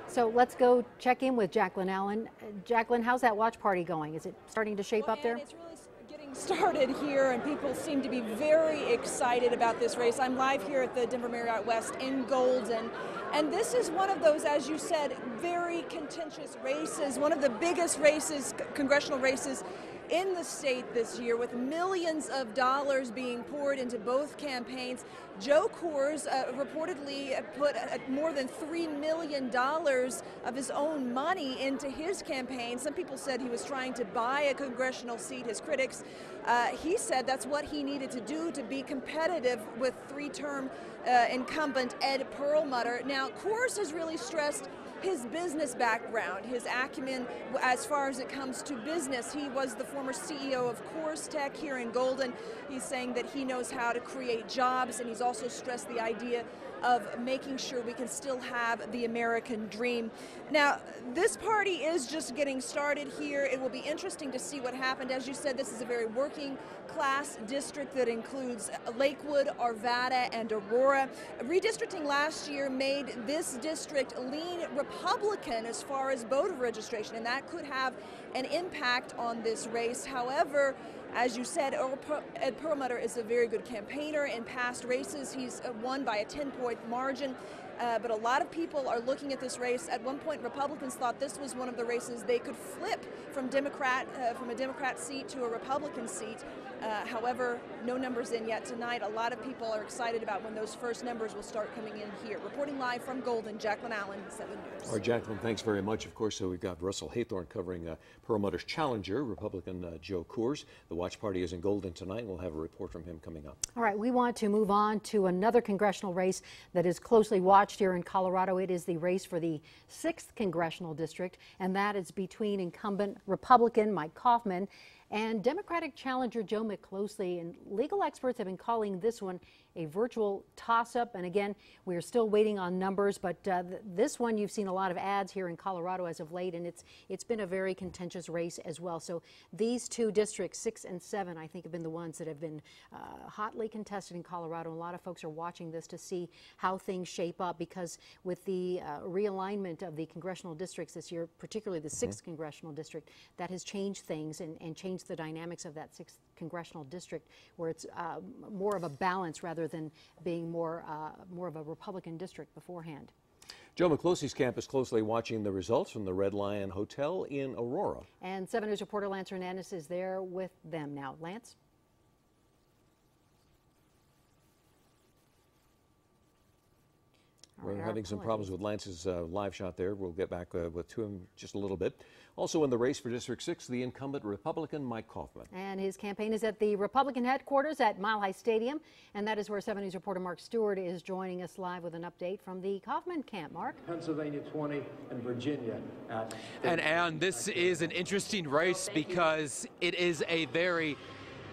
So let's go check in with Jaclyn Allen. Jaclyn, how's that watch party going? Is it starting to shape up there? It's really getting started here, and people seem to be very excited about this race. I'm live here at the Denver Marriott West in Golden, and this is one of those, as you said, very contentious races, one of the biggest races, congressional races in the state this year, with millions of dollars being poured into both campaigns. Joe Coors reportedly put more than $3 million of his own money into his campaign. Some people said he was trying to buy a congressional seat, his critics. He said that's what he needed to do to be competitive with three-term incumbent Ed Perlmutter. Now, Coors has really stressed his business background, his acumen as far as it comes to business. He was the former CEO of Coors Tech here in Golden. He's saying that he knows how to create jobs, and he's also stressed the idea of making sure we can still have the American dream. Now, this party is just getting started here. It will be interesting to see what happened. As you said, this is a very working class district that includes Lakewood, Arvada, and Aurora. Redistricting last year made this district lean Republican as far as voter registration, and that could have an impact on this race. However, as you said, Ed Perlmutter is a very good campaigner. In past races, he's won by a 10-point margin. But a lot of people are looking at this race. At one point, Republicans thought this was one of the races they could flip from a Democrat seat to a Republican seat. However, no numbers in yet tonight. A lot of people are excited about when those first numbers will start coming in here. Reporting live from Golden, Jaclyn Allen, 7 News. All right, Jaclyn, thanks very much. Of course, so we've got Russell Haythorne covering Perlmutter's challenger, Republican Joe Coors. The watch party is in Golden tonight. We'll have a report from him coming up. All right, we want to move on to another congressional race that is closely watched here in Colorado. It is the race for the 6th congressional district, and that is between incumbent Republican Mike Coffman and Democratic challenger Joe McCloskey. And legal experts have been calling this one a virtual toss-up. And again, we're still waiting on numbers, but this one you've seen a lot of ads here in Colorado as of late, and it's been a very contentious race as well. So these two districts, 6 and 7, I think have been the ones that have been hotly contested in Colorado. And a lot of folks are watching this to see how things shape up, because with the realignment of the congressional districts this year, particularly the 6th congressional district, that has changed things and changed the dynamics of that 6th congressional district, where it's more of a balance rather than being more of a Republican district beforehand. Joe McCloskey's camp is closely watching the results from the Red Lion Hotel in Aurora. And 7 News reporter Lance Hernandez is there with them now. Lance? We're having some problems with Lance's live shot there. We'll get back to him just a little bit. Also in the race for District 6, the incumbent Republican Mike Coffman. And his campaign is at the Republican headquarters at Mile High Stadium. And that is where 7 News reporter Marc Stewart is joining us live with an update from the Coffman camp. Marc? Pennsylvania 20 and Virginia at 30. And this is an interesting race because it is a very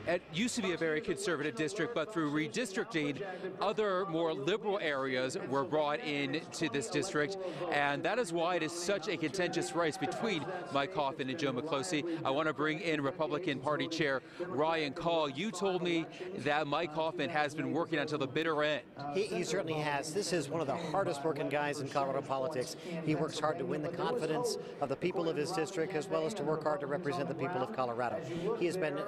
It used to be a very conservative district, but through redistricting, other more liberal areas were brought into this district, and that is why it is such a contentious race between Mike Coffman and Joe McCloskey. I want to bring in Republican Party Chair Ryan Call. You told me that Mike Coffman has been working until the bitter end. He certainly has. This is one of the hardest working guys in Colorado politics. He works hard to win the confidence of the people of his district, as well as to work hard to represent the people of Colorado. He has been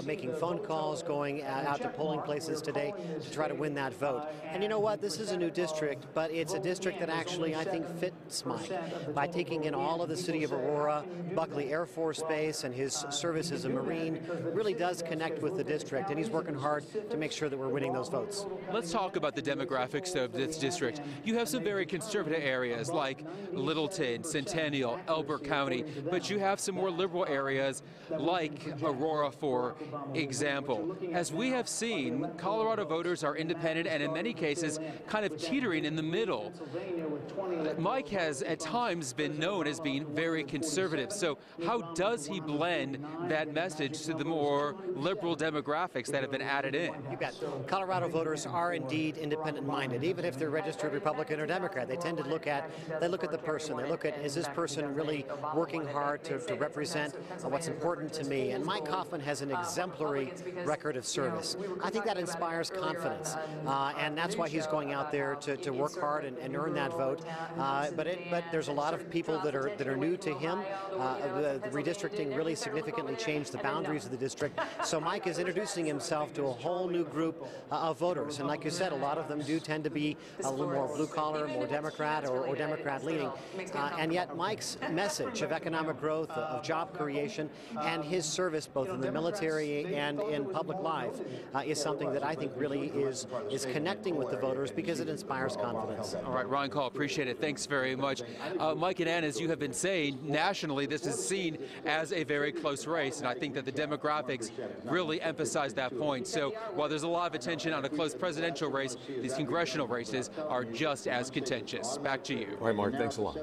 making phone calls, going out to polling places today to try to win that vote. And you know what? This is a new district, but it's a district that actually, I think, fits Mike. By taking in all of the city of Aurora, Buckley Air Force Base, and his service as a Marine, really does connect with the district, and he's working hard to make sure that we're winning those votes. Let's talk about the demographics of this district. You have some very conservative areas like Littleton, Centennial, Elbert County, but you have some more liberal areas like Aurora, for example. As we have seen, Colorado voters are independent and in many cases kind of teetering in the middle. Mike has at times been known as being very conservative, so how does he blend that message to the more liberal demographics that have been added in? You bet. Colorado voters are indeed independent-minded, even if they're registered Republican or Democrat. They tend to look at the person. They look at, is this person really working hard to represent what's important to me? And Mike Coffman has an exemplary exemplary record of service. I think that inspires confidence, and that's why he's going out there to work hard and earn that vote. But there's a lot of people that are new to him. The redistricting really significantly changed the boundaries of the district. So Mike is introducing himself to a whole new group of voters. And like you said, a lot of them do tend to be a little more blue collar, more Democrat or Democrat leaning. And yet Mike's message of economic growth, of job creation, and his service both in the military and in public life is something that I think really is connecting with the voters because it inspires confidence. All right, Ron Call, appreciate it. Thanks very much. Mike and Ann, as you have been saying, nationally this is seen as a very close race, and I think that the demographics really emphasize that point. So while there's a lot of attention on a close presidential race, these congressional races are just as contentious. Back to you. All right, Mark, thanks a lot.